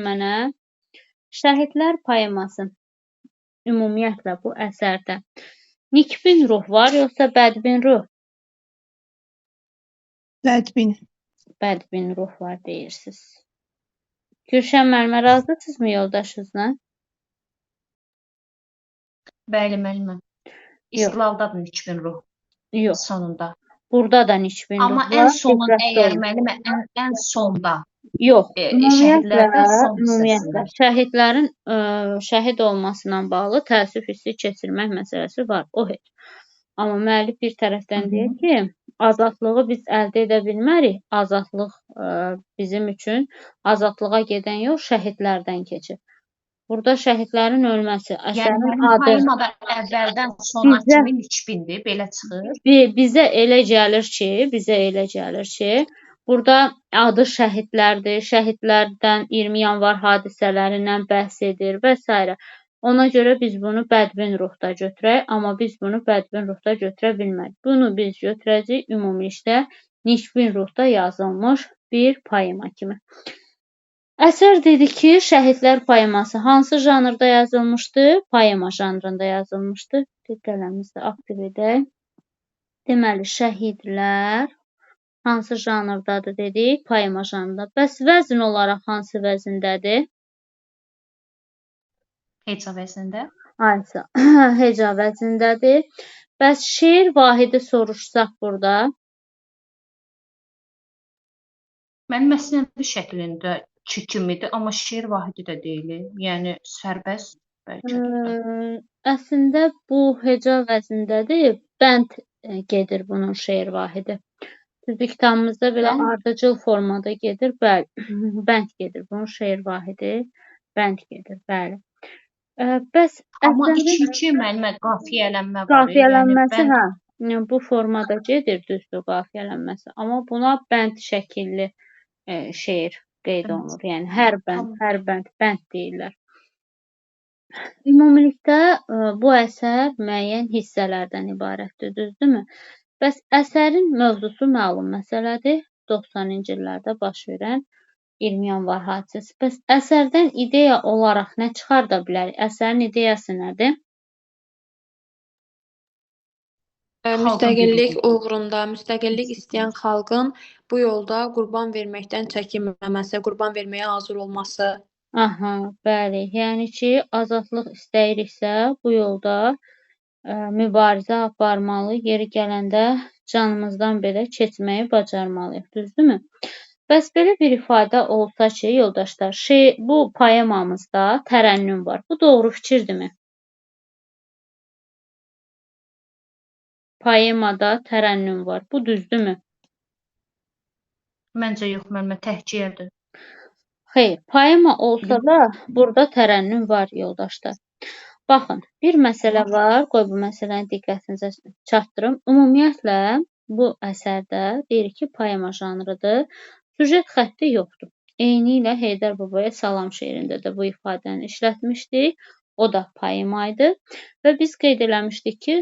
Mənə Şəhidlər poeması ümumiyyətlə bu əsərdə nikbin ruh var, yoxsa bədbin ruh? Bədbin. Bədbin ruh var deyirsiniz. Gülşən müəllimə, razısınızmı yoldaşınızla? Bəli, müəllimə. Yox, İstilaldadır nikbin ruh yox. sonunda. Burada da nikbin ruh Amma var. ən sonun diqqətli əgər olun. müəllimə ən sonda Yox, ümumiyyətlə, şəhidlərdə son hissəsində. şəhidlərin şəhid olmasına bağlı təəssüf hissi keçirmək məsələsi var. O heç. Amma müəllif bir tərəfdən deyir ki, azadlığı biz əldə edə bilmərik. Azadlıq bizim üçün azadlığa gedən yol şəhidlərdən keçir. Burada şəhidlərin ölməsi, əsərin adı poemada əvvəldən sona kimi nikbindir, belə çıxır. bizə elə gəlir ki, burada adı şəhidlərdir, şəhidlərdən 20 yanvar hadisələrindən bəhs edir və s. Ona görə biz bunu bədbin ruhda götürək, amma biz bunu bədbin ruhda götürə bilmərik. Bunu biz götürəcəyik ümumilikdə nikbin ruhda yazılmış bir poema kimi. Əsər dedi ki, Şəhidlər poeması hansı janrda yazılmışdı? Poema janrında yazılmışdı. Qələmimizi aktiv edək. Deməli, Şəhidlər hansı janrdadır dedik? Poema janrında. Bəs vəzn olaraq hansı vəzindədir? Heca vəzində. Aysa, heca vəzindədir. Bəs şeir vahidi soruşsaq burada? Mənim məsnəvi şəklində kimidir, amma şeir vahidi də deyil. Yəni sərbəst bəlkə də. Əslində bu heca vəzindədir. Bənd gedir bunun şeir vahidi. Düzdür, kitabımızda belə ardıcıl formada gedir. Bəli, bənd gedir. Bunun şeir vahidi bənd gedir. Bəli. Bəs amma iki müəllimə qafiyələnmə var. Qafiyələnməsi bu formada gedir, düzdür, qafiyələnməsi. Amma buna bənd şəkilli şeir qeyd olunur. Yəni hər bənd deyirlər. Ümumilikdə bu əsər müəyyən hissələrdən ibarətdir, düzdürmü? Bəs əsərin mövzusu məlum məsələdir. 90-cı illərdə baş verən 20 yanvar hadisəsi. Bəs əsərdən ideya olaraq nə çıxarda bilərik? Əsərin ideyası nədir? Müstəqillik uğrunda, müstəqillik istəyən xalqın bu yolda qurban verməkdən çəkinməməsi, qurban verməyə hazır olması. Aha, bəli. Yəni ki, azadlıq istəyiriksə, bu yolda mübarizə aparmalı, yeri gələndə canımızdan belə keçməyi bacarmalıyıq, düzdürmü? Bəs belə bir ifadə olsa ki, yoldaşlar, bu poemamızda tərənnüm var. Bu doğru fikirdirmi? Poemada tərənnüm var. Bu düzdürmü? Məncə yox, müəllimə, təhkiyədir. Xeyr, poema olsa da burada tərənnüm var, yoldaşlar. Baxın, bir məsələ var. Qoy bu məsələni diqqətinizə çatdırım. Ümumiyyətlə, bu əsərdə deyir ki, poema janrıdır. Süjet xətti yoxdur. Eynilə Heydər Babaya Salam şeirində də bu ifadəni işlətmişdik. O da poema idi və biz qeyd eləmişdik ki,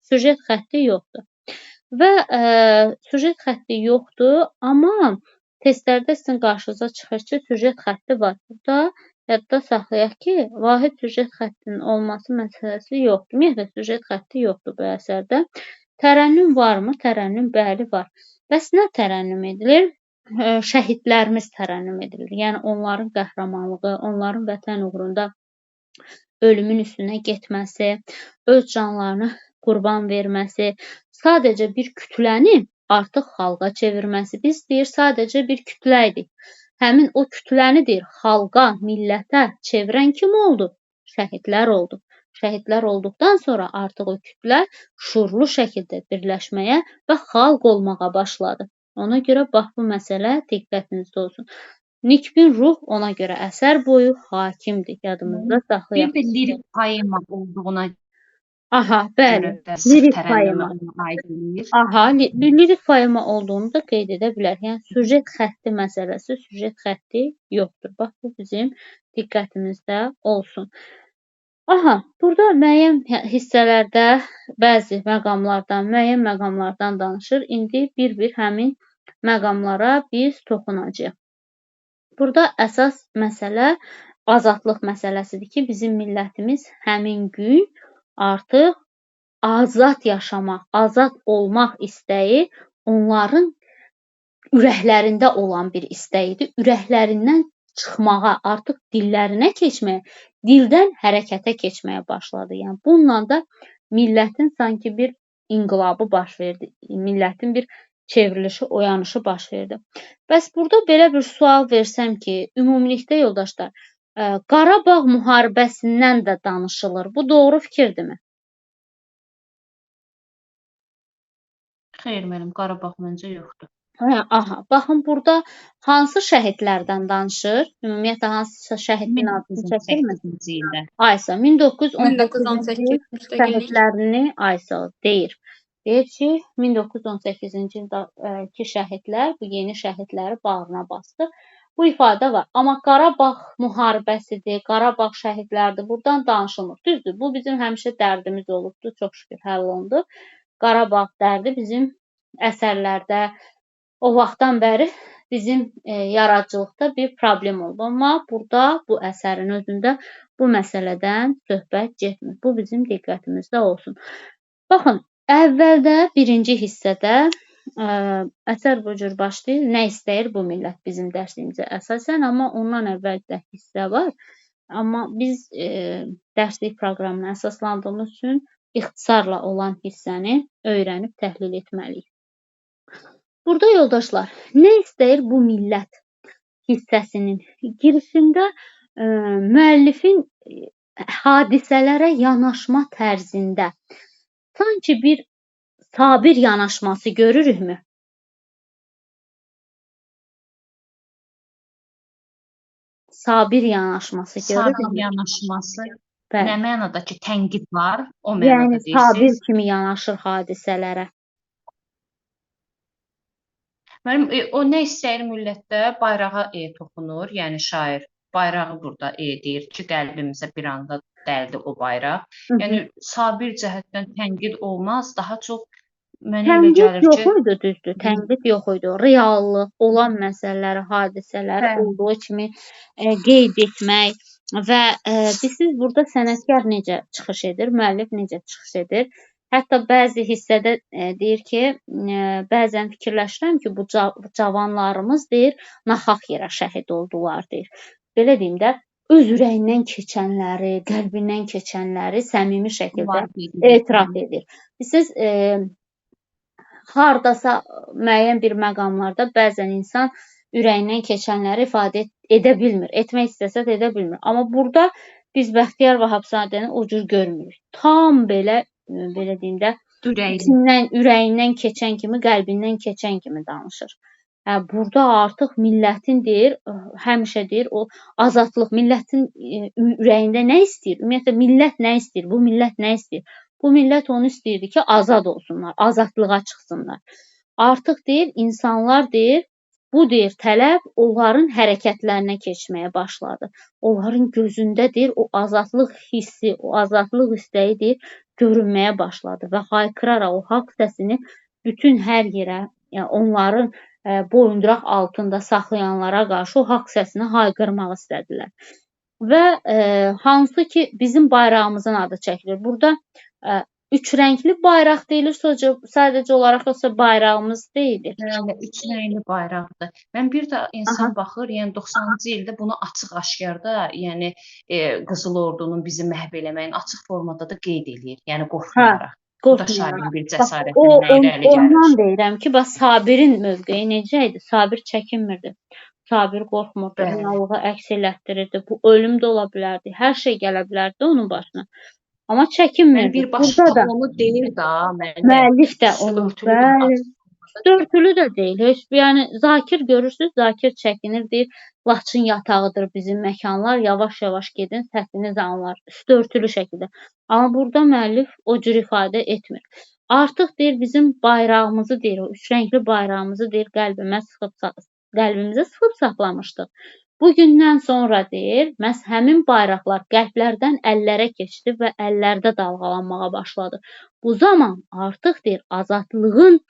süjet xətti yoxdur. Və süjet xətti yoxdur, amma testlərdə sizin qarşınıza çıxır ki, süjet xətti var. Burada yadda saxlayaq ki, vahid süjet xəttinin olması məsələsi yoxdur. Ümumiyyətlə, süjet xətti yoxdur bu əsərdə. Tərənnüm varmı? Tərənnüm bəli var. Bəs nə tərənnüm edilir? Şəhidlərimiz tərənnüm edilir. Yəni, onların qəhrəmanlığı, onların vətən uğrunda ölümün üstünə getməsi, öz canlarını qurban verməsi, sadəcə bir kütləni artıq xalqa çevirməsi. Biz deyir, sadəcə bir kütlə idik. Həmin o kütləni deyir, xalqa, millətə çevirən kim oldu? Şəhidlər oldu. Şəhidlər olduqdan sonra artıq o kütlə şuurlu şəkildə birləşməyə və xalq olmağa başladı. Ona görə bax bu məsələ diqqətinizdə olsun. Nikbin ruh ona görə əsər boyu hakimdir. Yadımızda saxlayaq. Bir də lirik poema olduğuna Aha, bəli. Lirik poema. Aha, lirik poema olduğunu da qeyd edə bilər. Yəni, süjet xətti məsələsi, süjet xətti yoxdur. Bax, bu bizim diqqətimizdə olsun. Aha, burada müəyyən hissələrdə bəzi müəyyən məqamlardan danışır. İndi bir-bir həmin məqamlara biz toxunacağıq. Burada əsas məsələ azadlıq məsələsidir ki, bizim millətimiz həmin gün artıq azad yaşamaq, azad olmaq istəyi onların ürəklərində olan bir istəyidir. Ürəklərindən çıxmağa, artıq dillərinə keçməyə, dildən hərəkətə keçməyə başladı. Yəni bununla da millətin sanki bir inqilabı baş verdi. Millətin bir çevrilişi, oyanışı baş verdi. Bəs burada belə bir sual versəm ki, ümumilikdə yoldaşlar, Qarabağ müharibəsindən də danışılır. Bu doğru fikirdirmi? Xeyr, mənim Qarabağ məncə yoxdur. Aha, baxın burada hansı şəhidlərdən danışır? Ümumiyyətlə hansı şəhidin adını çəkirmi? 1918-ci ildə. Aysa 1918-ci 1918 müstəqillik. şəhidlərini Aysa deyir. Deyir ki, 1918-ci ildəki şəhidlər bu yeni şəhidləri bağrına bastı. Bu ifadə var. Amma Qarabağ müharibəsidir, Qarabağ şəhidləridir. Buradan danışılmır. Düzdür, bu bizim həmişə dərdimiz olubdur. Çox şükür həll olundu. Qarabağ dərdi bizim əsərlərdə o vaxtdan bəri bizim yaradıcılıqda bir problem oldu. Amma burada bu əsərin özündə bu məsələdən söhbət getmir. Bu bizim diqqətimizdə olsun. Baxın, əvvəldə birinci hissədə əsər bu cür başlayır. Nə istəyir bu millət bizim dərsliyimizə əsasən, amma ondan əvvəl də hissə var. Amma biz dərslik proqramına əsaslandığımız üçün ixtisarla olan hissəni öyrənib təhlil etməliyik. Burada yoldaşlar, nə istəyir bu millət hissəsinin girişində müəllifin hadisələrə yanaşma tərzində sanki bir sabir yanaşması görürükmü? Sabir yanaşması görürükmü? Sabir yanaşması Bəli. nə mənada ki, tənqid var, o mənada Yəni deyirsiniz. sabir kimi yanaşır hadisələrə. Mənim o nə istəyir millətdə bayrağa toxunur, yəni şair bayrağı burada deyir ki, qəlbimizə bir anda dəldi o bayraq. Yəni sabir cəhətdən tənqid olmaz, daha çox mənə elə gəlir ki, yox idi, düzdür. Tənqid yox idi. Reallıq, olan məsələləri, hadisələri olduğu kimi qeyd etmək və bilirsiniz burada sənətkar necə çıxış edir, müəllif necə çıxış edir? Hətta bəzi hissədə deyir ki, bəzən fikirləşirəm ki, bu cavanlarımız deyir, naxaq yerə şəhid oldular deyir. Belə deyim də, öz ürəyindən keçənləri, qəlbindən keçənləri səmimi şəkildə etiraf edir. Siz hardasa müəyyən bir məqamlarda bəzən insan ürəyindən keçənləri ifadə edə bilmir, etmək istəsə də edə bilmir. Amma burada biz Bəxtiyar Vahabzadəni o cür görmürük. Tam belə deyim də, ürəyindən keçən kimi, qəlbindən keçən kimi danışır. Burada artıq millətin deyir, həmişə deyir, o azadlıq, millətin ürəyində nə istəyir? Ümumiyyətlə, millət nə istəyir? Bu millət nə istəyir? Bu millət onu istəyirdi ki, azad olsunlar, azadlığa çıxsınlar. Artıq deyir, insanlar deyir, bu deyir, tələb onların hərəkətlərinə keçməyə başladı. Onların gözündə deyir, o azadlıq hissi, o azadlıq istəyi deyir, görünməyə başladı və haykıraraq o haqq səsini bütün hər yerə, yəni onların boyunduraq altında saxlayanlara qarşı o haqq səsini haykırmaq istədilər. Və hansı ki bizim bayrağımızın adı çəkilir. Burada üç rəngli bayraq deyilir, sadəcə olaraq yoxsa bayrağımız deyilir. Yəni üç rəngli bayraqdır. Mən bir də insan baxır, yəni 90-cı ildə bunu açıq-aşkarda, yəni Qızıl Ordunun bizi məhv eləməyin açıq formada da qeyd eləyir. Yəni qorxmayaraq. Bu da şairin bir cəsarətindən irəli gəlir. Ondan deyirəm ki, bax Sabirin mövqeyi necə idi? Sabir çəkinmirdi. Sabir qorxmurdu, reallığı əks elətdirirdi. Bu ölüm də ola bilərdi, hər şey gələ bilərdi onun başına. Amma çəkinmirdi. Bir başda onu deyir da, müəllif də onu, bəli, örtülü də deyil. Heç, yəni Zakir görürsüz, Zakir çəkinir, deyir, Laçın yatağıdır bizim məkanlar, yavaş-yavaş gedin, səsiniz alınır, üstü örtülü şəkildə. Amma burada müəllif o cür ifadə etmir. Artıq deyir, bizim bayrağımızı deyir, o üç rəngli bayrağımızı deyir, qəlbimizə sıxıb saxlamışdıq. Bugündən sonra deyir, məhz həmin bayraqlar qəlblərdən əllərə keçdi və əllərdə dalğalanmağa başladı. Bu zaman artıq deyir, azadlığın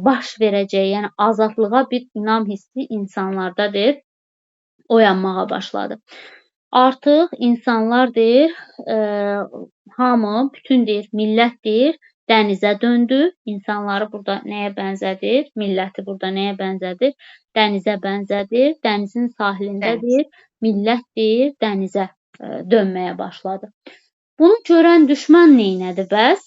baş verəcəyi, yəni azadlığa bir inam hissi insanlarda deyir, oyanmağa başladı. Artıq insanlar deyir, hamı, bütün deyir, millət deyir, dənizə döndü. İnsanları burada nəyə bənzədir? Milləti burada nəyə bənzədir? Dənizə bənzədir. Dənizin sahilində Dəniz. deyir, millət deyir, dənizə dönməyə başladı. Bunu görən düşmən neynədi bəs?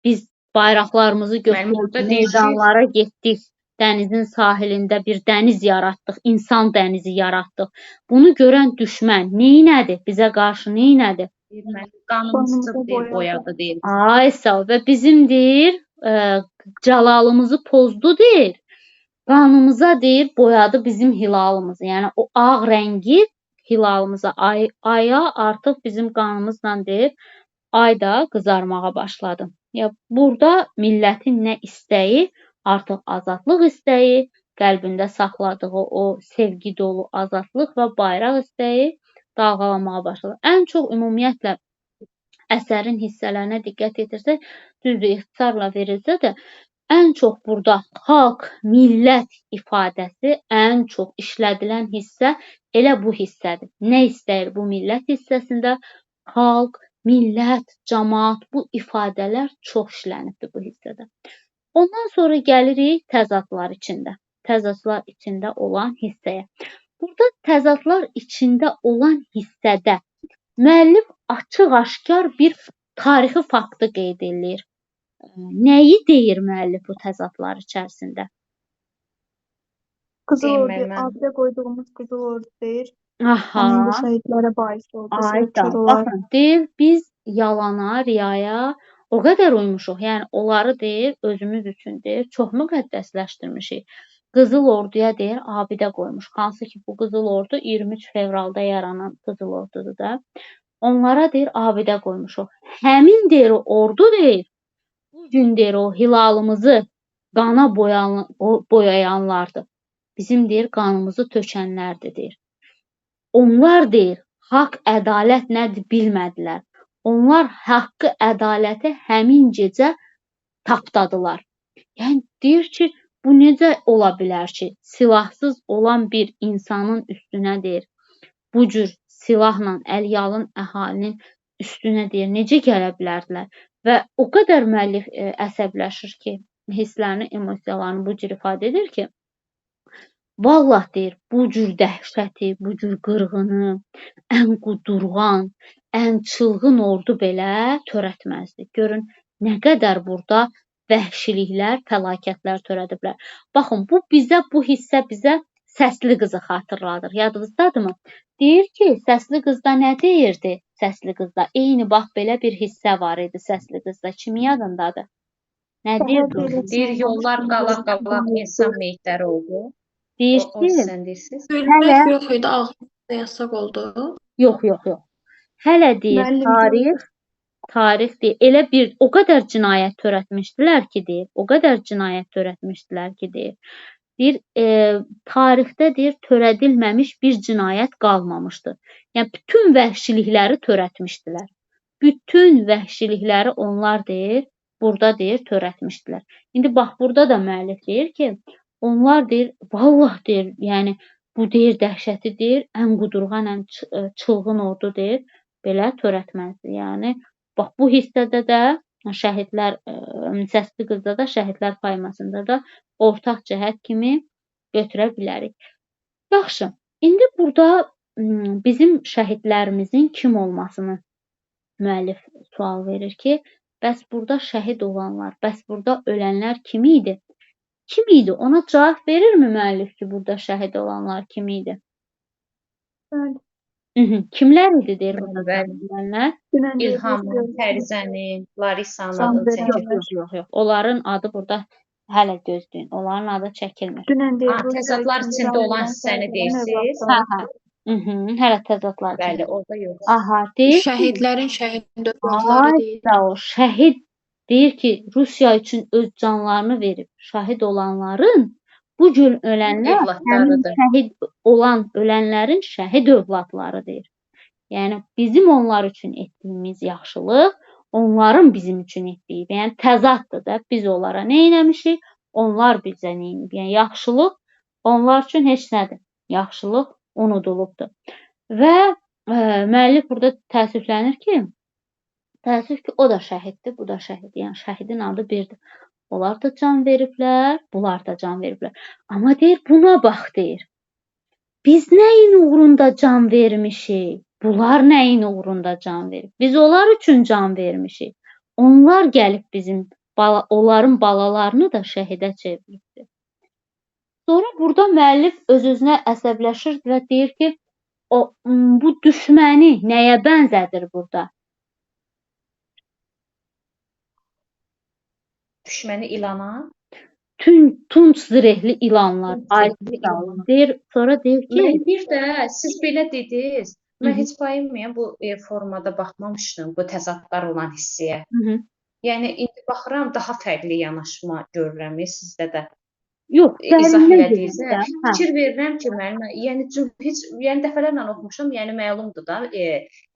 Biz bayraqlarımızı Müəllim, burada götürüb deyir ki, meydanlara getdik. Dənizin sahilində bir dəniz yaratdıq, insan dənizi yaratdıq. Bunu görən düşmən neynədi? Bizə qarşı neynədi? qanımızı deyir, boyadı deyir. Ay sağ ol. Və bizim deyir, cəlalımızı pozdu deyir. Qanımıza deyir, boyadı bizim hilalımızı. Yəni o ağ rəngi hilalımıza, aya artıq bizim qanımızla deyir, ay da qızarmağa başladı. Ya burada millətin nə istəyi, artıq azadlıq istəyi, qəlbində saxladığı o sevgi dolu azadlıq və bayraq istəyi dalğalanmağa başladı. Ən çox ümumiyyətlə əsərin hissələrinə diqqət etirsək, düzdür, ixtisarla verilsə də, ən çox burada xalq, millət ifadəsi ən çox işlədilən hissə elə bu hissədir. Nə istəyir bu millət hissəsində? Xalq, millət, cəmaət, bu ifadələr çox işlənibdir bu hissədə. Ondan sonra gəlirik təzadlar içində. Təzadlar içində olan hissəyə. Burada təzadlar içində olan hissədə müəllif açıq-aşkar bir tarixi faktı qeyd edir. Nəyi deyir müəllif bu təzadlar içərisində? Qızıl Ordu, Deyim mən. abidə qoyduğumuz Qızıl Ordu deyir. Aha. Həmin bu şəhidlərə bais oldu. Ayda, Səhvkar olaraq. baxın, deyir, biz yalana, riyaya o qədər uymuşuq. Yəni, onları deyir, özümüz üçün deyir, çox müqəddəsləşdirmişik. Qızıl Orduya deyir, abidə qoymuş. Hansı ki, bu Qızıl Ordu 23 fevralda yaranan Qızıl Ordudur da. Onlara deyir, abidə qoymuşuq. Həmin deyir, o ordu deyir, bu gün deyir, o hilalımızı qana boyayanlardır. Bizim deyir, qanımızı tökənlərdir deyir. Onlar deyir, haqq, ədalət nədir bilmədilər. Onlar haqqı, ədaləti həmin gecə tapdadılar. Yəni deyir ki, bu necə ola bilər ki, silahsız olan bir insanın üstünə deyir, bu cür silahla əlyalın əhalinin üstünə deyir, necə gələ bilərdilər? Və o qədər müəllif əsəbləşir ki, hisslərini, emosiyalarını bu cür ifadə edir ki, vallah deyir, bu cür dəhşəti, bu cür qırğını, ən qudurğan, ən çılğın ordu belə törətməzdi. Görün, nə qədər burada vəhşiliklər, fəlakətlər törədiblər. Baxın, bu hissə bizə Səsli qızı xatırladır. Yadınızdadırmı? Deyir ki, Səsli qızda nə deyirdi? Səsli qızda eyni bax belə bir hissə var idi Səsli qızda. Kimin yadındadır? Nə deyirdi? Deyir, yollar qalaq-qalaq insan meyitləri oldu. Deyir O ki, sən deyirsiniz. Ölmək yox idi, ağzında yasaq oldu. yox. Hələ deyir, tarix deyir. Elə bir o qədər cinayət törətmişdilər ki, deyir. Deyir, tarixdə deyir, törədilməmiş bir cinayət qalmamışdı. Yəni bütün vəhşilikləri törətmişdilər. Bütün vəhşilikləri onlar deyir, burada deyir, törətmişdilər. İndi bax, burada da müəllif deyir ki, onlar deyir, vallah deyir, yəni bu deyir, dəhşəti deyir, ən qudurğan, ən çılğın ordu deyir, belə törətməzdi. Yəni, bax, bu hissədə də şəhidlər, Səsli qızda da, şəhidlər poemasında da ortaq cəhət kimi götürə bilərik. Yaxşı, indi burada bizim şəhidlərimizin kim olmasını müəllif sual verir ki, bəs burada şəhid olanlar, bəs burada ölənlər kim idi? Kim idi? Ona cavab verirmi müəllif ki, burada şəhid olanlar kim idi? Bəli. Kimlər idi deyir burada ölənlər? İlhamın, Fərizənin, Larisanın adını çəkilmir. Yox. Onların adı burada hələ gözləyin. Onların adı çəkilmir. Təzadlar içində olan hissəni deyirsiniz. Hələ təzadlar. Bəli, orada yox. Aha, deyir. Şəhidlərin şəhid övladları deyir. O şəhid deyir ki, Rusiya üçün öz canlarını verib şəhid olanların bu gün ölənlər həmin şəhid olan ölənlərin şəhid övladları deyir. Yəni bizim onlar üçün etdiyimiz yaxşılıq onların bizim üçün etdiyi, yəni təzaddır da. Biz onlara nə etmişik? onlar bizə neyinib? Yəni yaxşılıq onlar üçün heç nədir. Yaxşılıq unudulubdur. Və müəllif burada təəssüflənir ki, o da şəhiddir, bu da şəhid. Yəni şəhidin adı birdir. Onlar da can veriblər, bunlar da can veriblər. Amma deyir, buna bax deyir. Biz nəyin uğrunda can vermişik? Bunlar nəyin uğrunda can verib? Biz onlar üçün can vermişik. Onlar gəlib bizim onların balalarını da şəhidə çeviribdir. Sonra burada müəllif öz-özünə əsəbləşir və deyir ki, bu düşməni nəyə bənzədir burada? Düşməni ilana. Tunç zirehli ilanlar. Deyir, sonra deyir ki... Mən bir də siz belə dediniz, mən heç bayılmayan bu formada baxmamışdım, bu təzadlar olan hissiyə. Yəni, indi baxıram, daha fərqli yanaşma görürəm sizdə də. Yox, izah elədiyinizə fikir verirəm ki, yəni dəfələrlə oxumuşam, yəni məlumdur da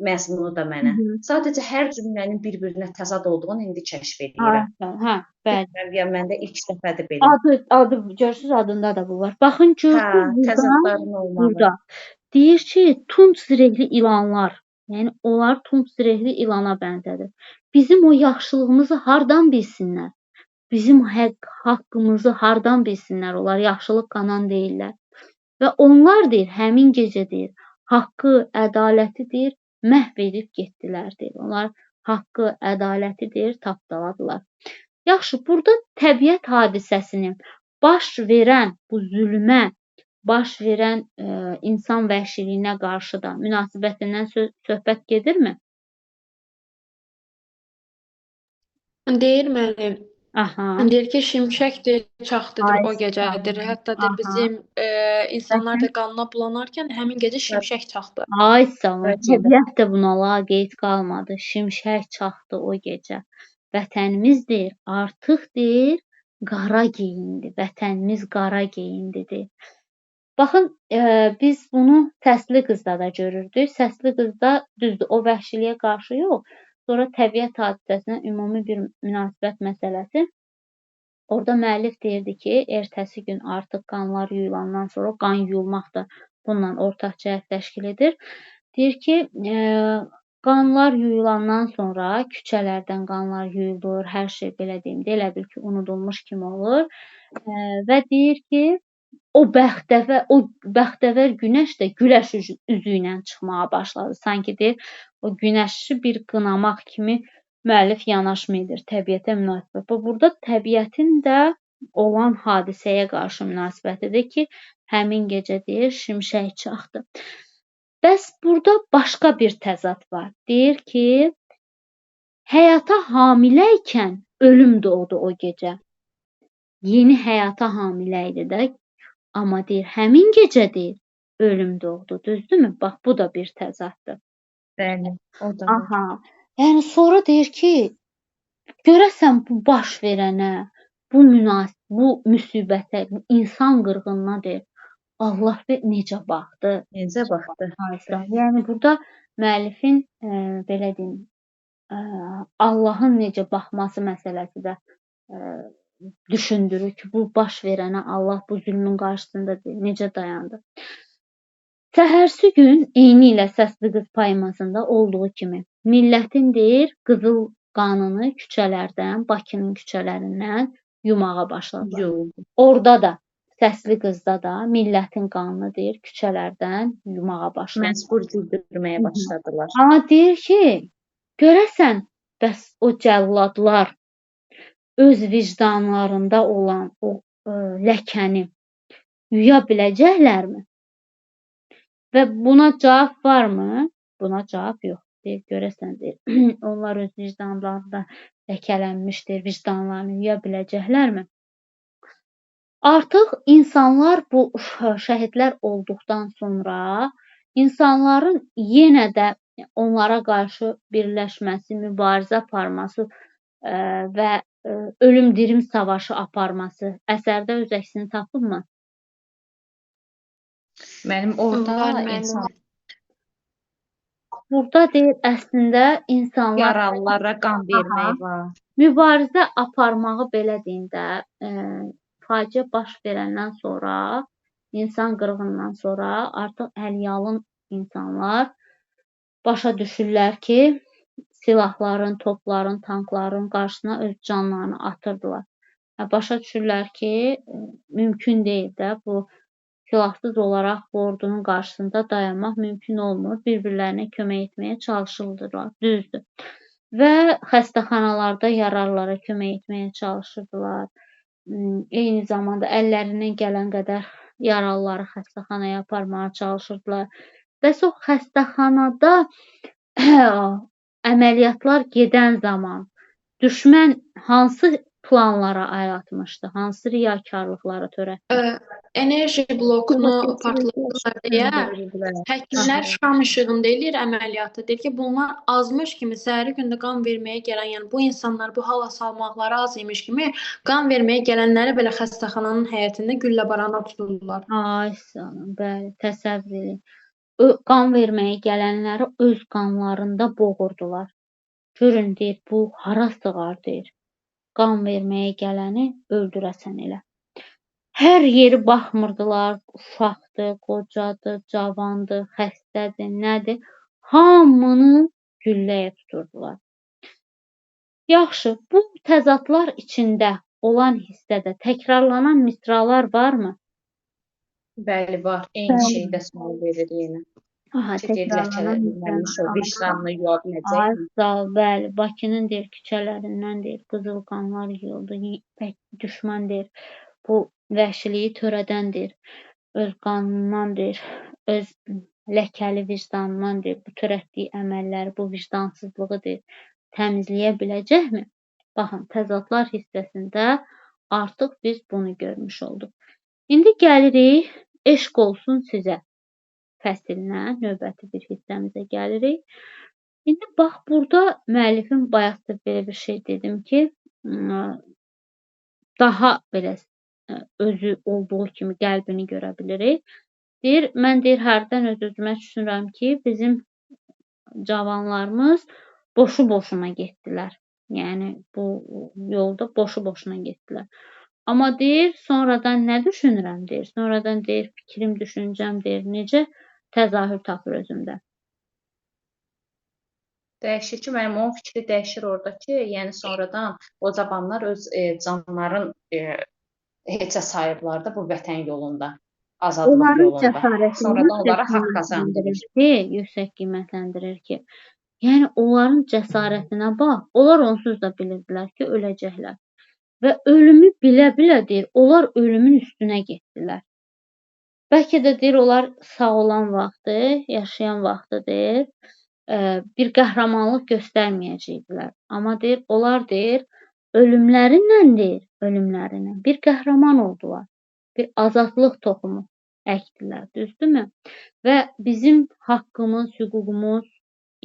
məzmunu da mənə. Sadəcə hər cümlənin bir-birinə təzad olduğunu indi kəşf edirəm. Hə, bəli. Yəni məndə ilk dəfədir belə. Adı görürsüz, adında da bu var. Baxın görürsüz təzadların olmalı. Deyir ki, tunç zirehli ilanlar, yəni onlar tunç zirehli ilana bənzədir. Bizim o yaxşılığımızı hardan bilsinlər? Bizim haqqımızı hardan bilsinlər? Onlar yaxşılıq qanan deyirlər. Və onlar deyir, həmin gecə deyir, haqqı, ədaləti deyir, məhv edib getdilər deyir. Onlar haqqı, ədaləti deyir, tapdaladılar. Yaxşı, burada təbiət hadisəsinin baş verən bu zülmə, baş verən insan vəhşiliyinə qarşı da münasibətindən söhbət gedirmi? Deyir müəllim. Aha. Deyir ki, şimşəkdir, çaxtıdır, o gecədir. Hətta da bizim insanlar da qanına bulanarkən həmin gecə şimşək çaxdı. Ay sağ ol. Təbiət də buna laqeyd qalmadı. Şimşək çaxdı o gecə. Vətənimiz deyir, artıq deyir, qara geyindi. Vətənimiz qara geyindidir. Baxın, biz bunu Səsli qızda da görürdük. Səsli qızda düzdür, o vəhşiliyə qarşı yox. Sonra təbiət hadisəsinə ümumi bir münasibət məsələsi. Orada müəllif deyirdi ki, ertəsi gün artıq qanlar yuyulandan sonra qan yuyulmaq da bununla ortaq cəhət təşkil edir. Deyir ki, qanlar yuyulandan sonra küçələrdən qanlar yuyulur, hər şey belə deyim, elə bil ki, unudulmuş kimi olur. Və deyir ki, o bəxtəvər günəş də güləş üzü ilə çıxmağa başladı. Sanki deyir, o günəşi bir qınamaq kimi müəllif yanaşma edir təbiətə münasibət. Burada təbiətin də olan hadisəyə qarşı münasibətidir ki, həmin gecə deyir, şimşək çaxdı. Bəs burada başqa bir təzad var. Deyir ki, həyata hamilə ikən ölüm doğdu o gecə. Yeni həyata hamilə idi də. Amma deyir, həmin gecə deyir, ölüm doğdu. Düzdürmü? Bax, bu da bir təzaddır. Bəli, o da. Aha. Yəni sonra deyir ki, görəsən bu baş verənə, bu müsibətə, bu insan qırğınına deyir, Allah necə baxdı? Necə baxdı? Yəni burada müəllifin belə deyim, Allahın necə baxması məsələsi də düşündürür ki, bu baş verənə Allah bu zülmün qarşısında deyil, necə dayandı. Səhərsi gün eyni ilə Səsli qız poemasında olduğu kimi millətin deyir, qızıl qanını küçələrdən, Bakının küçələrindən yumağa başladılar. Orada da, Səsli qızda da millətin qanını deyir, küçələrdən yumağa başladılar. Məcbur güldürməyə başladılar. Amma deyir ki, görəsən, bəs o cəlladlar öz vicdanlarında olan o ləkəni yuya biləcəklərmi? Və buna cavab varmı? Buna cavab yox. Deyir, görəsən, deyir, onlar öz vicdanlarında ləkələnmişdir, vicdanlarını yuya biləcəklərmi? Artıq insanlar bu şəhidlər olduqdan sonra insanların yenə də onlara qarşı birləşməsi, mübarizə aparması və ölüm-dirim savaşı aparması əsərdə öz əksini tapıbmı? Mənim orada insan burada deyir, əslində insanlar yaralılara qan vermək var. Mübarizə aparmağı belə deyim də, faciə baş verəndən sonra, insan qırğınından sonra artıq əliyalın insanlar başa düşürlər ki, silahların, topların, tankların qarşısına öz canlarını atırdılar. Başa düşürlər ki, mümkün deyil də bu silahsız olaraq bu ordunun qarşısında dayanmaq mümkün olmur. Bir-birlərinə kömək etməyə çalışırdılar. Düzdür. Və xəstəxanalarda yaralılara kömək etməyə çalışırdılar. Eyni zamanda əllərindən gələn qədər yaralıları xəstəxanaya aparmağa çalışırdılar. Və o xəstəxanada əməliyyatlar gedən zaman düşmən hansı planlara əl atmışdı, hansı riyakarlıqları törətmişdi? Enerji blokunu partlatdılar deyə həkimlər şam işığında eləyir əməliyyatı. Deyir ki, bunlar azmış kimi səhəri gündə qan verməyə gələn, yəni bu insanlar bu hala salmaqları az imiş kimi qan verməyə gələnləri belə xəstəxananın həyətində gülləbarana tuturlar. Ay canım, bəli, təsəvvür edin. Qan verməyə gələnləri öz qanlarında boğurdular. Görün, deyir, bu hara sığar, deyir. Qan verməyə gələni öldürəsən elə. Hər yeri baxmırdılar, uşaqdır, qocadır, cavandır, xəstədir, nədir? Hamını gülləyə tuturdular. Yaxşı, bu təzadlar içində olan hissədə təkrarlanan misralar varmı? Bəli, var. Eyni şeydə sual verir yenə. Təkrarlanmış o vicdanlı yuya biləcək. Bəli, Bakının deyir küçələrindən deyir qızıl qanlar yığıldı. Düşmən deyir bu vəhşiliyi törədəndir. Öz qanından deyir, öz ləkəli vicdanından deyir, bu törətdiyi əməlləri, bu vicdansızlığı deyir, təmizləyə biləcəkmi? Baxın, təzadlar hissəsində artıq biz bunu görmüş olduq. İndi gəlirik, eşq olsun sizə fəsilinə, növbəti bir hissəmizə gəlirik. İndi bax, burada müəllifin bayaq da belə bir şey dedim ki, daha belə özü olduğu kimi qəlbini görə bilirik. Deyir, mən deyir, hərdən öz-özümə düşünürəm ki, bizim cavanlarımız boşu-boşuna getdilər. Yəni, bu yolda boşu-boşuna getdilər. Amma deyir, sonradan nə düşünürəm, deyir. Sonradan deyir, fikrim, düşüncəm, deyir, necə təzahür tapır özümdə. Dəyişir ki, mənim onun fikri dəyişir orada ki, yəni sonradan o cavanlar öz canların heçə sayırlar da bu vətən yolunda, azadlıq Onların yolunda. cəsarətini Sonradan onlara haqq qazandırır. Yüksək qiymətləndirir ki, yəni onların cəsarətinə bax, onlar onsuz da bilirdilər ki, öləcəklər. Və ölümü bilə-bilə deyir, onlar ölümün üstünə getdilər. Bəlkə də deyir, onlar sağ olan vaxtı, yaşayan vaxtı deyir, bir qəhrəmanlıq göstərməyəcəkdilər. Amma deyir, onlar deyir, ölümlərinlə deyir, ölümlərinlə bir qəhrəman oldular. Bir azadlıq toxumu əkdilər, düzdürmü? Və bizim haqqımız, hüququmuz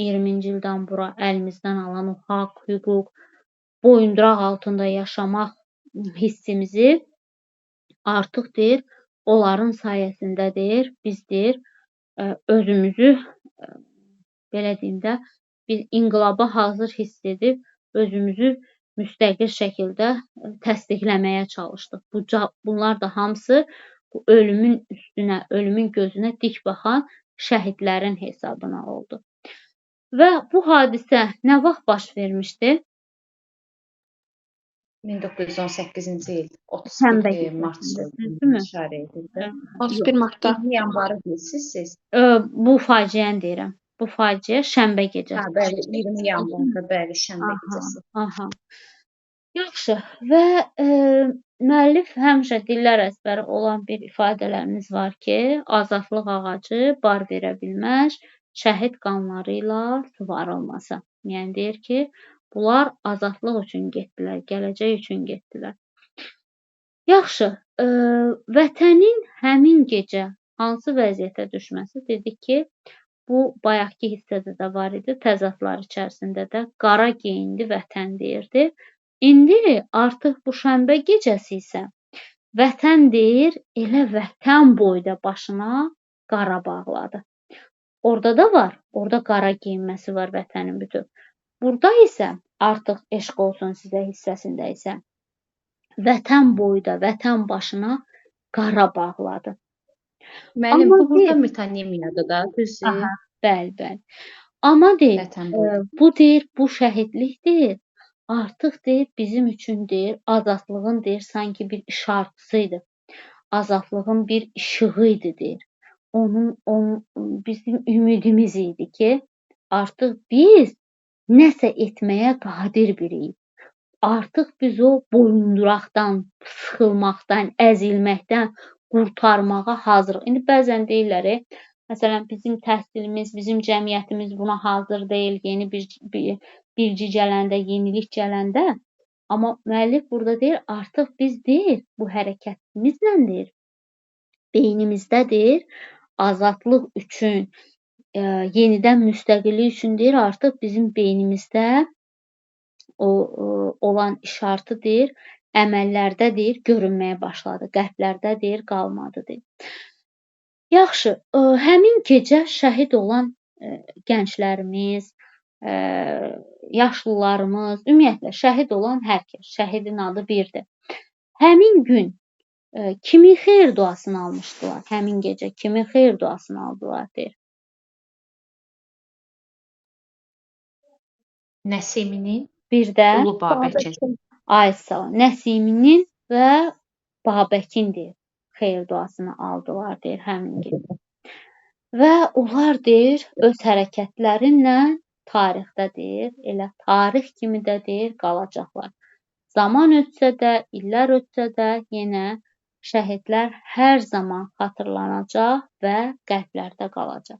20-ci ildən bura əlimizdən alan o haqq, hüquq, boyunduruq altında yaşamaq hissimizi artıq deyir, onların sayəsində deyir, biz deyir, özümüzü belə deyim də, biz inqilaba hazır hiss edib özümüzü müstəqil şəkildə təsdiqləməyə çalışdıq. Bunlar da hamısı bu ölümün üstünə, ölümün gözünə dik baxan şəhidlərin hesabına oldu. Və bu hadisə nə vaxt baş vermişdi? 1918-ci il 31 mart işarə edildi. 31 martda. 20 yanvarı bilirsiniz siz? Bu faciəni deyirəm. Bu faciə şənbə gecəsi. Bəli, 20 yanvarda, bəli, şənbə gecəsi. Aha. Yaxşı. Və müəllif həmişə dillər əzbəri olan bir ifadələrimiz var ki, azadlıq ağacı bar verə bilməz, şəhid qanları ilə suvarılmasa. Yəni deyir ki, bunlar azadlıq üçün getdilər, gələcək üçün getdilər. Yaxşı, vətənin həmin gecə hansı vəziyyətə düşməsi dedik ki, bu bayaqki hissədə də var idi, təzadlar içərisində də qara geyindi vətən deyirdi. İndi artıq bu şənbə gecəsi isə vətən deyir, elə vətən boyda başına qara bağladı. Orada da var, orada qara geyinməsi var vətənin bütün. Burada isə artıq eşq olsun sizə hissəsində isə vətən boyda, vətən başına qara bağladı. Müəllim, Amma bu burada deyir, metonimiyadır da, düzdür? aha, bəli, bəli. Amma deyir, Vətən boyu. bu deyir, bu şəhidlik deyir, artıq deyir bizim üçün deyir, azadlığın deyir sanki bir işartısıydı. Azadlığın bir işığı idi deyir. Onun bizim ümidimiz idi ki, artıq biz nəsə etməyə qadir biriyik. Artıq biz o boyunduraqdan, sıxılmaqdan, əzilməkdən qurtarmağa hazırıq. İndi bəzən deyirlər, məsələn, bizim təhsilimiz, bizim cəmiyyətimiz buna hazır deyil, yeni bilgi gələndə, yenilik gələndə. Amma müəllif burada deyir, artıq biz deyir, bu hərəkətimizlə deyir, beynimizdə deyir, azadlıq üçün, yenidən müstəqillik üçün deyir, artıq bizim beynimizdə olan işartı deyir, əməllərdə deyir, görünməyə başladı. Qəlblərdə deyir, qalmadı deyir. Yaxşı, həmin gecə şəhid olan gənclərimiz, yaşlılarımız, ümumiyyətlə şəhid olan hər kəs, şəhidin adı birdir. Həmin gün kimin xeyir duasını almışdılar? Həmin gecə kimin xeyir duasını aldılar deyir. Nəsiminin, Bir də Ulu Babəkin. ay sağ ol, Nəsiminin və Babəkin deyir. Xeyir duasını aldılar deyir həmin gün. Və onlar deyir öz hərəkətlərinlə tarixdə deyir, elə tarix kimi də deyir qalacaqlar. Zaman ötsə də, illər ötsə də yenə şəhidlər hər zaman xatırlanacaq və qəlblərdə qalacaq.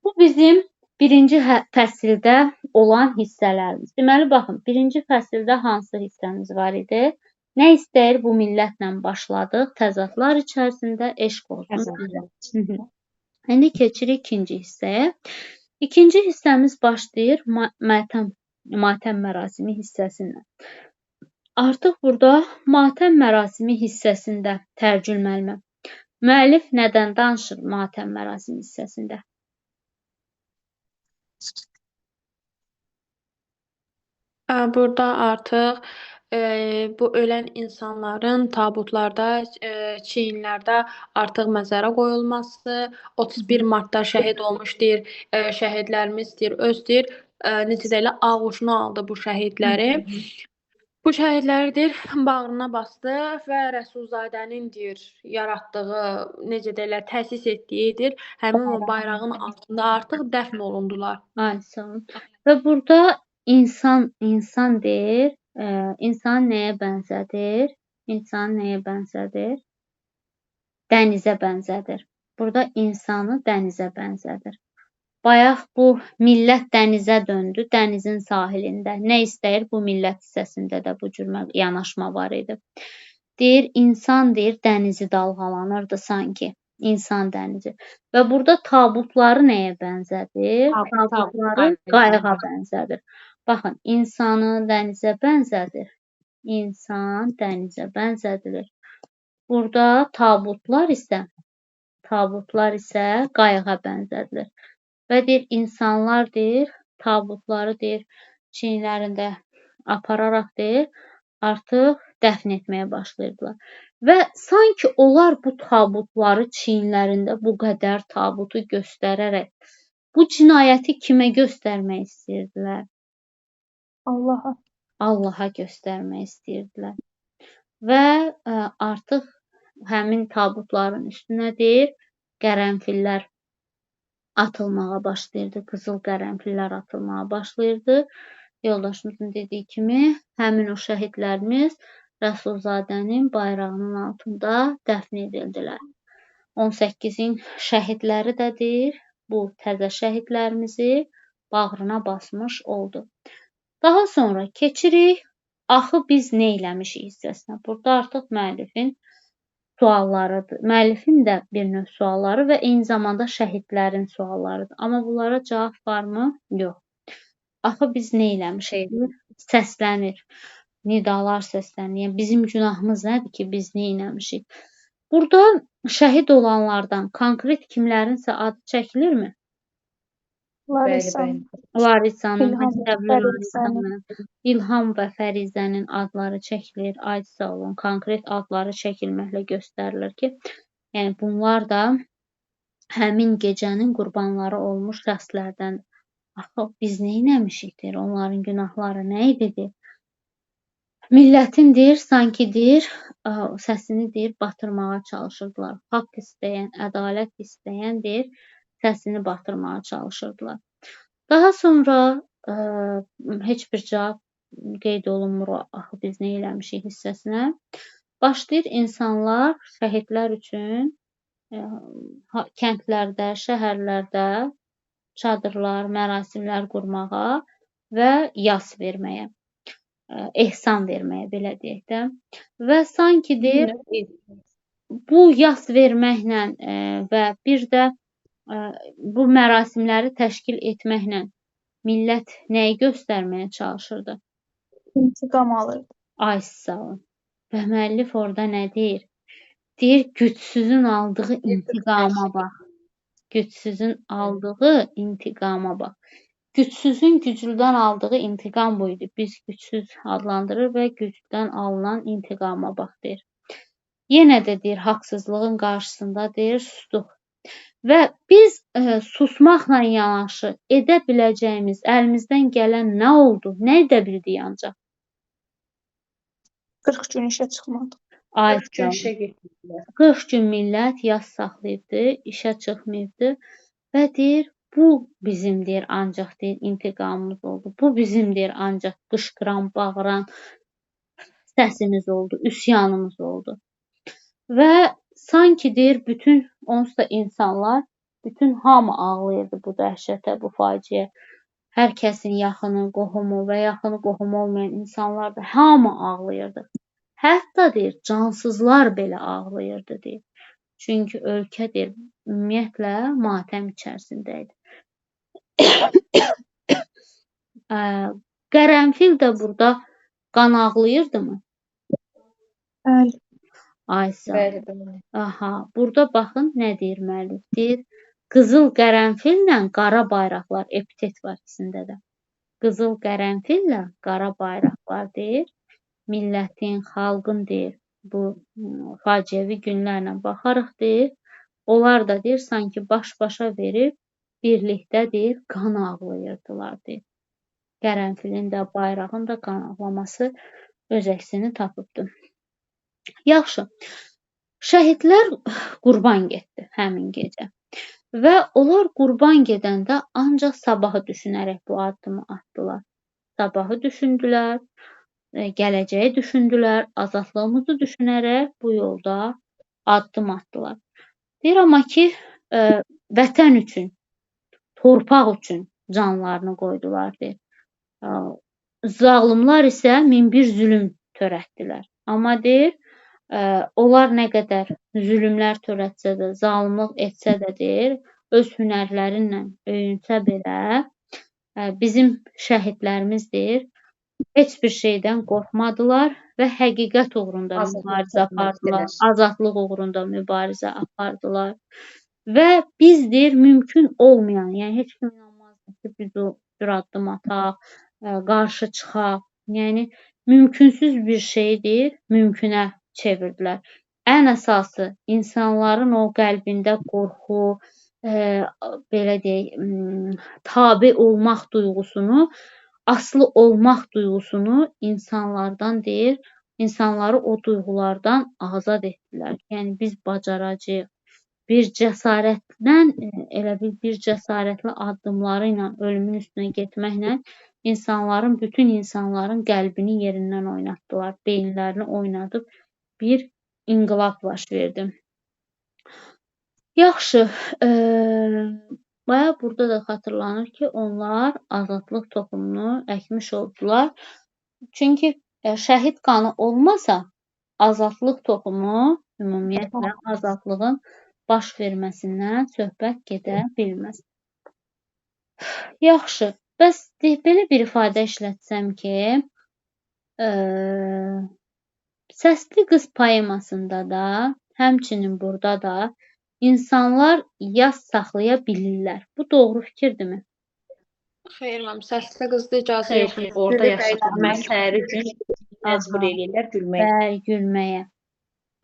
Bu bizim birinci fəsildə olan hissələrimiz. Deməli, baxın, birinci fəsildə hansı hissəmiz var idi? Nə istəyir bu millətlə başladıq? Təzadlar içərisində eşq olsun. İndi keçirik ikinci hissəyə. İkinci hissəmiz başlayır matəm mərasimi hissəsindən. Artıq burada matəm mərasimi hissəsində tərcül müəllimə. Müəllif nədən danışır matəm mərasimi hissəsində? Burada artıq bu ölən insanların tabutlarda, çiyinlərdə artıq məzara qoyulması, 31 Martda şəhid olmuş deyir, şəhidlərimiz deyir, öz deyir, necə deyirlər, ağuşuna aldı bu şəhidləri. Bu şəhidləri deyir, bağrına bastı və Rəsulzadənin deyir, yaratdığı, necə deyirlər, təsis etdiyi deyir, həmin o bayrağın altında artıq dəfn olundular. Ay sağ olun. Və burada insan deyir, insan nəyə bənzədir? İnsan nəyə bənzədir? Dənizə bənzədir. Burada insanı dənizə bənzədir. Bayaq bu millət dənizə döndü, dənizin sahilində. Nə istəyir? Bu millət hissəsində də bu cür yanaşma var idi. Deyir, insan deyir, dənizi dalğalanırdı sanki. İnsan dənizi. Və burada tabutları nəyə bənzədir? Tabutları qayığa bənzədir. Baxın, insanı dənizə bənzədir. İnsan dənizə bənzədilir. Burada tabutlar isə qayığa bənzədilir. Və deyir, insanlar deyir, tabutları deyir, çiyinlərində apararaq deyir, artıq dəfn etməyə başlayırdılar. Və sanki onlar bu tabutları çiyinlərində bu qədər tabutu göstərərək bu cinayəti kimə göstərmək istəyirdilər? Allaha göstərmək istəyirdilər. Və artıq həmin tabutların üstünə deyir, qərənfillər atılmağa başlayırdı, qızıl qərənfillər atılmağa başlayırdı. Yoldaşımızın dediyi kimi, həmin o şəhidlərimiz Rəsulzadənin bayrağının altında dəfn edildilər. 18-in şəhidləri də deyir, bu təzə şəhidlərimizi bağrına basmış oldu. Daha sonra keçirik, axı biz nə eləmişik hissəsinə. Burada artıq müəllifin suallarıdır. Müəllifin də bir növ sualları və eyni zamanda şəhidlərin suallarıdır. Amma bunlara cavab varmı? Yox. Axı biz nə eləmişik? Səslənir. Nidalar səslənir. Yəni bizim günahımız nədir ki, biz nə eləmişik? Burada şəhid olanlardan konkret kimlərinsə adı çəkilirmi? Larisan, Larisanın, İlham, Məktəbli Fərizənin. Larisanın, İlham və Fərizənin adları çəkilir. Ay sağ olun. Konkret adları çəkilməklə göstərilir ki, yəni bunlar da həmin gecənin qurbanları olmuş şəxslərdən. Axı biz nə etmişikdir? Onların günahları nə idi? Millətin deyir, sanki deyir, səsini deyir, batırmağa çalışırdılar. Haqq istəyən, ədalət istəyən deyir, səsini batırmağa çalışırdılar. Daha sonra heç bir cavab qeyd olunmur, axı biz nə eləmişik hissəsinə. Başlayır insanlar şəhidlər üçün kəndlərdə, şəhərlərdə çadırlar, mərasimlər qurmağa və yas verməyə, ehsan verməyə, belə deyək də. Və sanki deyir, bu yas verməklə və bir də bu mərasimləri təşkil etməklə millət nəyi göstərməyə çalışırdı? İntiqam alırdı. Ay sağ olun. Və müəllif orada nə deyir? Deyir, gücsüzün aldığı intiqama bax. Gücsüzün aldığı intiqama bax. Gücsüzün güclüdən aldığı intiqam bu idi. Biz gücsüz adlandırır və güclüdən alınan intiqama bax deyir. Yenə də deyir, haqsızlığın qarşısında deyir, sustuq. Və biz susmaqla yanaşı edə biləcəyimiz, əlimizdən gələn nə oldu? Nə edə bildik ancaq? 40 gün işə çıxmadı. Ay 40 gün işə getdilər. 40 gün millət yas saxlayıbdı, işə çıxmayıbdı və deyir, bu bizim deyir, ancaq deyir, intiqamımız oldu. Bu bizim deyir, ancaq qışqıran, bağıran səsimiz oldu, üsyanımız oldu. Və sanki deyir, bütün onsuz da insanlar, bütün hamı ağlayırdı bu dəhşətə, bu faciəyə. Hər kəsin yaxını, qohumu və yaxını qohumu olmayan insanlar da hamı ağlayırdı. Hətta deyir, cansızlar belə ağlayırdı deyir. Çünki ölkə deyir, ümumiyyətlə matəm içərisində idi. Qərənfil də burada qan ağlayırdımı? Bəli. Ay sağ ol. Aha, burada baxın nə deyir müəllif? Deyir, qızıl qərənfillə qara bayraqlar, epitet var ikisində də. Qızıl qərənfillə qara bayraqlar deyir. Millətin, xalqın deyir, bu faciəvi günlərlə baxarıq deyir. Onlar da deyir, sanki baş-başa verib, birlikdə deyir, qan ağlayırdılar deyir. Qərənfilin də, bayrağın da qan ağlaması öz əksini tapıbdı. Yaxşı, şəhidlər qurban getdi həmin gecə. Və onlar qurban gedəndə ancaq sabahı düşünərək bu addımı atdılar. Sabahı düşündülər, gələcəyi düşündülər, azadlığımızı düşünərək bu yolda addım atdılar. Deyir, amma ki, vətən üçün, torpaq üçün canlarını qoydular deyir. Zalımlar isə min bir zülüm törətdilər. Amma deyir, onlar nə qədər zülümlər törətsə də, zalımlıq etsə də deyir, öz hünərlərinlə öyünsə belə, bizim şəhidlərimiz deyir, heç bir şeydən qorxmadılar və həqiqət uğrunda mübarizə apardılar, azadlıq uğrunda mübarizə apardılar. Və biz deyir, mümkün olmayan, yəni heç kim inanmazdı ki, biz o bir addım ataq, qarşı çıxaq. Yəni, mümkünsüz bir şey deyir, mümkünə çevirdilər. Ən əsası, insanların o qəlbində qorxu, belə deyək, tabe olmaq duyğusunu, aslı olmaq duyğusunu insanlardan deyir, insanları o duyğulardan azad etdilər. Yəni, biz bacaracağıq. Bir cəsarətlə, elə bir cəsarətli addımları ilə ölümün üstünə getməklə bütün insanların qəlbini yerindən oynatdılar, beyinlərini oynadıb bir inqilab baş verdi. Yaxşı, burada da xatırlanır ki, onlar azadlıq toxumunu əkmiş oldular. Çünki şəhid qanı olmasa, azadlıq toxumu ümumiyyətlə azadlığın baş verməsindən söhbət gedə bilməz. Yaxşı, bəs belə bir ifadə işlətsəm ki, Səsli qız poemasında da, həmçinin burada da insanlar yas saxlaya bilirlər. Bu doğru fikirdirmi? Xeyr, mənim səslə qızda icazə Xeyr, yox xeyr, idi. orada Gülüb yasaqlanır. əylənmək. Səhəri gün məcbur Aha. eləyirlər gülməyə. Bəli, gülməyə.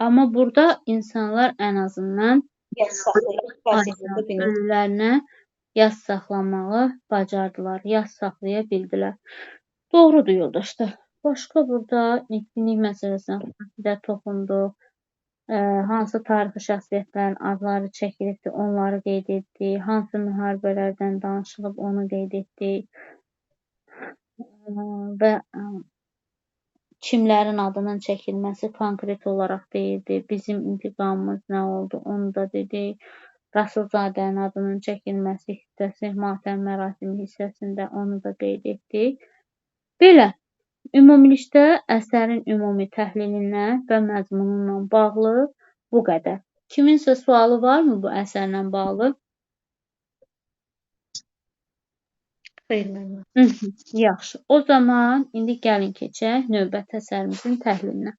Amma burada insanlar ən azından Yas saxlayır vəziyyətində bilir. özlərinə yas saxlamağı bacardılar, yas saxlaya bildilər. Doğrudur yoldaşlar. Başqa burada etkinlik məsələsinə də toxunduq. Hansı tarixi şəxsiyyətlərin adları çəkilibdir, onları qeyd etdik. Hansı müharibələrdən danışılıb, onu qeyd etdik. Və kimlərin adının çəkilməsi konkret olaraq deyildi. Bizim intiqamımız nə oldu, onu da dedik. Rasulzadənin adının çəkilməsi hissəsi, matəm mərasimi hissəsində onu da qeyd etdik. Belə, ümumilikdə əsərin ümumi təhlilinə və məzmununla bağlı bu qədər. Kiminsə sualı varmı bu əsərlə bağlı? Xeyr, mənim. Yaxşı. O zaman indi gəlin keçək növbəti əsərimizin təhlilinə.